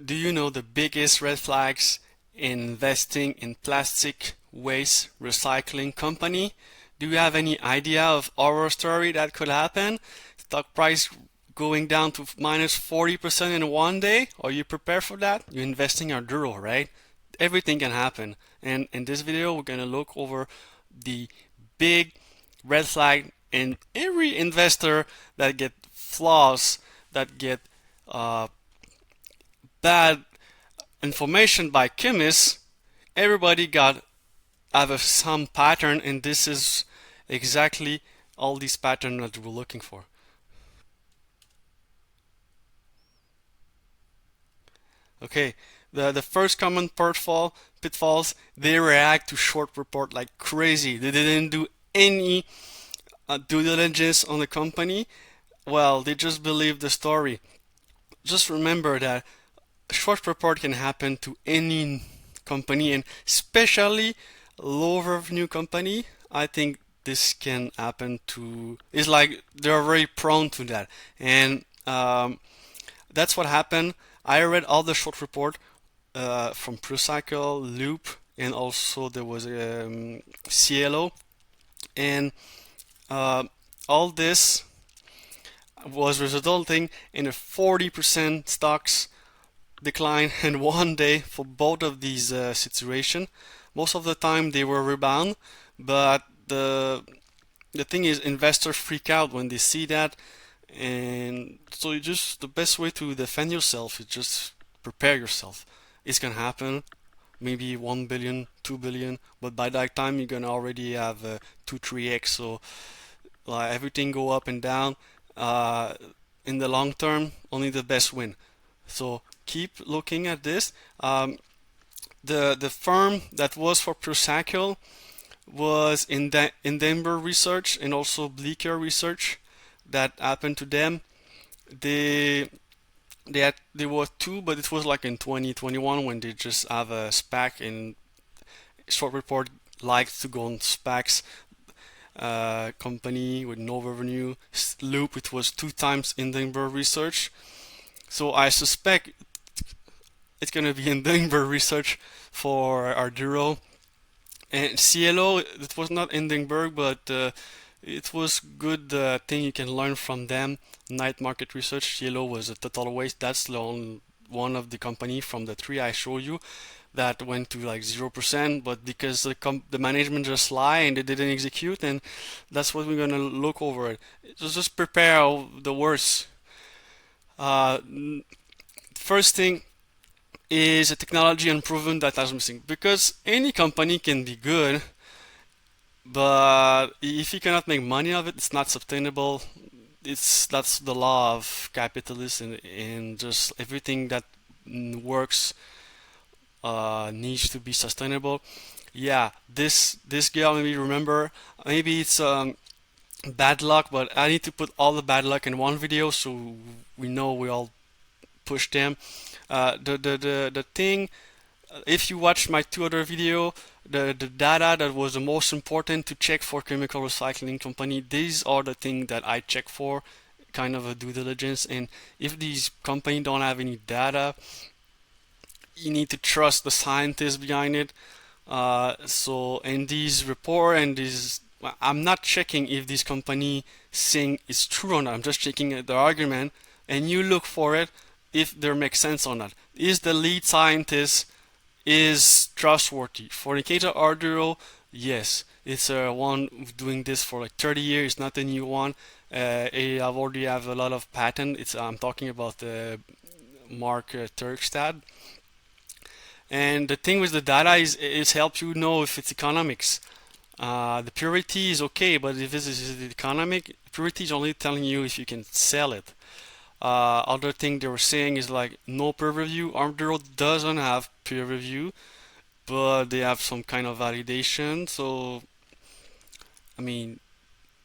do you know the biggest red flags in investing in plastic waste recycling company? Do you have any idea of horror story that could happen? Stock price going down to minus 40% in one day? Are you prepared for that? You're investing in ADUR, right? Everything can happen. And in this video, we're gonna look over the big red flag in every investor that get flaws, that get uh, bad information by chemists. Everybody got have some pattern, and this is exactly all these patterns that we're looking for. Okay, the first common pitfalls, they react to short report like crazy. They didn't do any due diligence on the company. Well, they just believe the story. Just remember that a short report can happen to any company, and especially low revenue company. I think this can happen to. It's like they're very prone to that, and that's what happened. I read all the short report from ProCycle, Loop, and also there was CLO, and uh, all this was resulting in a 40% stocks decline in one day for both of these situations. Most of the time they were rebound, but the thing is investors freak out when they see that, and so you just the best way to defend yourself is just prepare yourself. It's gonna happen, maybe 1 billion, 2 billion, but by that time you're gonna already have 2, 3x. So everything go up and down. Uh, in the long term, only the best win. So keep looking at this. The firm that was for ProSackle was in Denver Research and also Bleecker Research that happened to them. They they were two, but it was like in 2021 when they just have a SPAC, and short report likes to go on SPACs. Company with no revenue. Loop, it was two times in Denver Research. So I suspect it's gonna be in Denver Research for Arduro. And CLO, it was not Edinburgh, but it was good thing you can learn from them. Night market research, CLO was a total waste. That's the only one of the company from the three I show you that went to like 0%, but because the management just lie and they didn't execute, and that's what we're gonna look over it. Just prepare the worst. Uh, First thing is a technology improvement that is missing because any company can be good, but if you cannot make money of it, it's not sustainable. That's the law of capitalism, and just everything that works needs to be sustainable. Yeah, this girl, maybe remember, maybe it's bad luck, but I need to put all the bad luck in one video so we know we all push them. The thing, if you watch my two other video, the data that was the most important to check for chemical recycling company, these are the things that I check for, kind of a due diligence. And if these company don't have any data, you need to trust the scientists behind it. So in these report and these, I'm not checking if this company saying is true or not. I'm just checking the argument, and you look for it if there makes sense or not. Is the lead scientist is trustworthy? For the case of Arduro, yes, it's one doing this for like 30 years, not a new one. I've already have a lot of patent. It's I'm talking about Mark Turkstad. And the thing with the data is help you know if it's economics. The purity is okay, but if this is economic, purity is only telling you if you can sell it. Other thing they were saying is like no peer review. Armadillo doesn't have peer review, but they have some kind of validation. So I mean,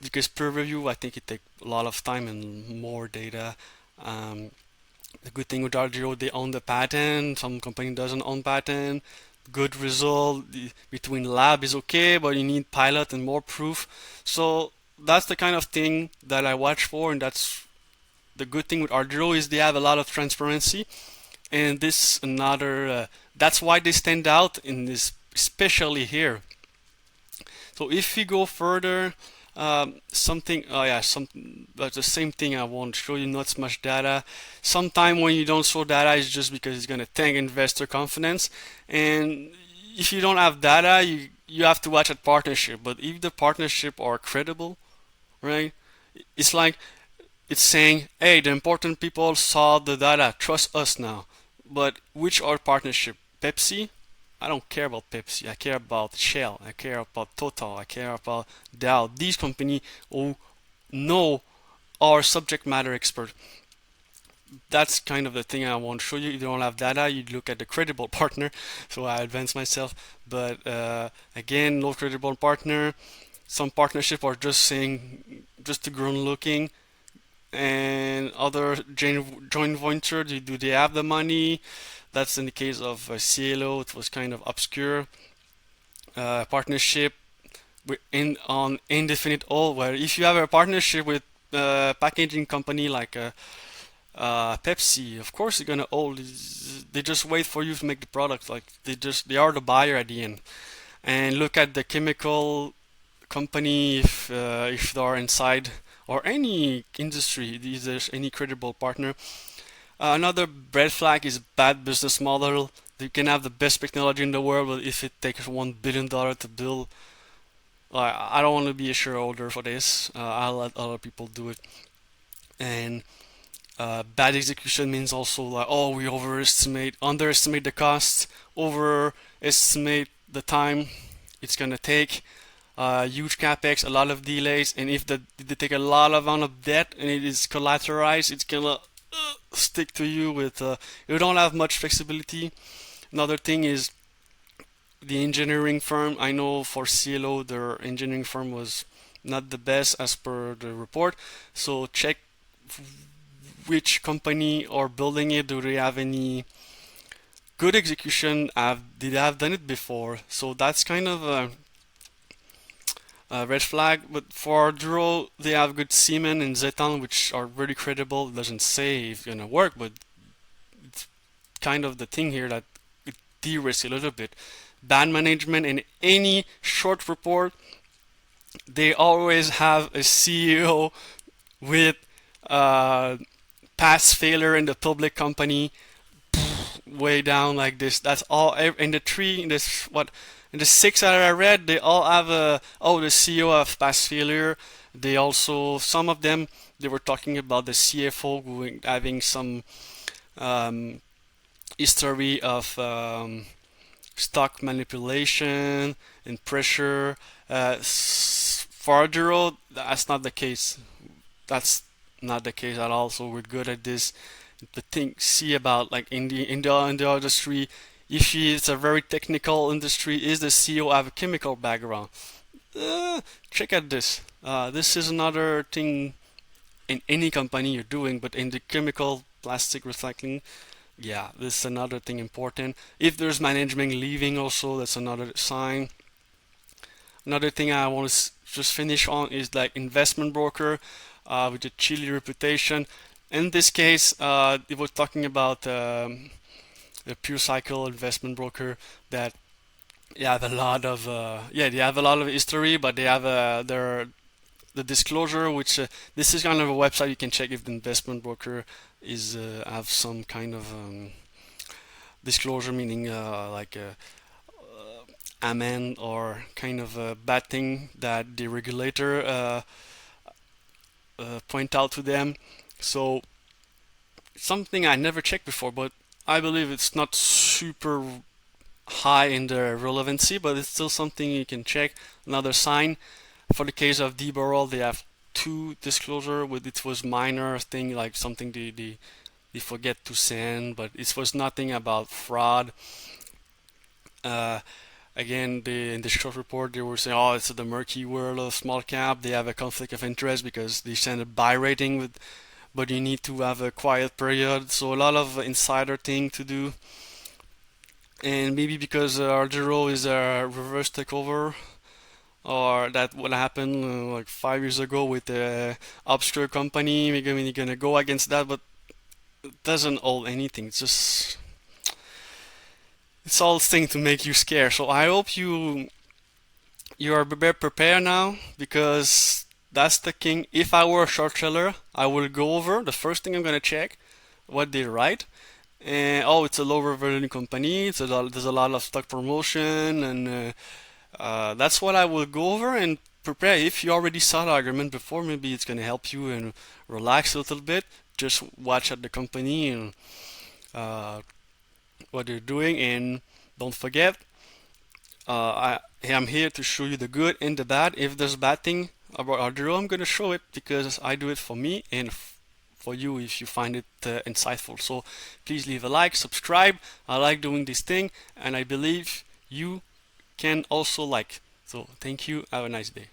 because peer review, I think it takes a lot of time and more data. Um, the good thing with Armadillo, they own the patent. Some company doesn't own patent. Good result between lab is okay, but you need pilot and more proof. So that's the kind of thing that I watch for, and that's the good thing with Arduro is they have a lot of transparency. And this another that's why they stand out in this, especially here. So if we go further, something, oh yeah, some, but the same thing, I won't show you not much data. Sometime when you don't show data, it's just because it's gonna tank investor confidence. And if you don't have data, you have to watch at partnership. But if the partnership are credible, right? It's like it's saying, hey, the important people saw the data, trust us now. But which are partnership? Pepsi? I don't care about Pepsi. I care about Shell. I care about Total. I care about Dow. These companies who know are subject matter expert. That's kind of the thing I want to show you. If you don't have data, you look at the credible partner. So I advance myself. But again, no credible partner. Some partnership are just saying, just to grown looking. And other joint venture, do they have the money? That's in the case of CLO. It was kind of obscure partnership on indefinite all. Where if you have a partnership with a packaging company like Pepsi, of course you're gonna hold. They just wait for you to make the product. Like they are the buyer at the end. And look at the chemical company if they are inside or any industry. Is there any credible partner? Another red flag is bad business model. You can have the best technology in the world, but if it takes $1 billion to build, I don't want to be a shareholder for this. I'll let other people do it. And bad execution means also like, oh, we underestimate the costs, overestimate the time it's gonna take. Huge capex, a lot of delays, and if they take a lot of amount of debt and it is collateralized, it's gonna stick to you with you don't have much flexibility. Another thing is the engineering firm. I know for CLO their engineering firm was not the best as per the report, so check which company are building it. Do they have any good execution? Did they have done it before? So that's kind of a red flag. But for Duro, they have good Siemens and Zeton, which are really credible. It doesn't say it's gonna work, but it's kind of the thing here that it de-risks a little bit. Bad management in any short report, they always have a CEO with past failure in the public company way down like this. That's all in the three. In this what in the six that I read, they all have a the CEO of past failure. They also some of them they were talking about the CFO having some um, history of stock manipulation and pressure. For Duro, that's not the case. That's not the case at all. So we're good at this. The thing see about like in the industry, if it's a very technical industry, is the CEO have a chemical background? Check at this. This is another thing in any company you're doing, but in the chemical plastic recycling, yeah, this is another thing important. If there's management leaving, also that's another sign. Another thing I want to just finish on is like investment broker with a chilly reputation. In this case, it was talking about a pure cycle investment broker that they have a lot of they have a lot of history, but they have the disclosure, which this is kind of a website you can check if the investment broker is have some kind of disclosure, meaning like amend or kind of a bad thing that the regulator point out to them. So something I never checked before, but I believe it's not super high in the relevancy, but it's still something you can check. Another sign for the case of D-Burrell, they have two disclosure with it was minor thing like something they forget to send, but it was nothing about fraud. Uh, Again, in the short report, they were saying, "Oh, it's the murky world of small cap. They have a conflict of interest because they send a buy rating with, but you need to have a quiet period." So a lot of insider thing to do, and maybe because Argiro is a reverse takeover, or that what happened like 5 years ago with the obscure company. Maybe we're gonna go against that, but it doesn't hold anything. It's just it's all things to make you scared. So I hope you are prepared now, because that's the king. If I were a short seller, I will go over the first thing I'm gonna check what they write. And oh, it's a low revenue company. There's a lot of stock promotion, and that's what I will go over and prepare. If you already saw the argument before, maybe it's gonna help you and relax a little bit. Just watch at the company and uh, what they're doing, and don't forget, I am here to show you the good and the bad. If there's bad thing about ADUR, I'm gonna show it because I do it for me and for you if you find it insightful. So please leave a like, subscribe. I like doing this thing, and I believe you can also like. So thank you. Have a nice day.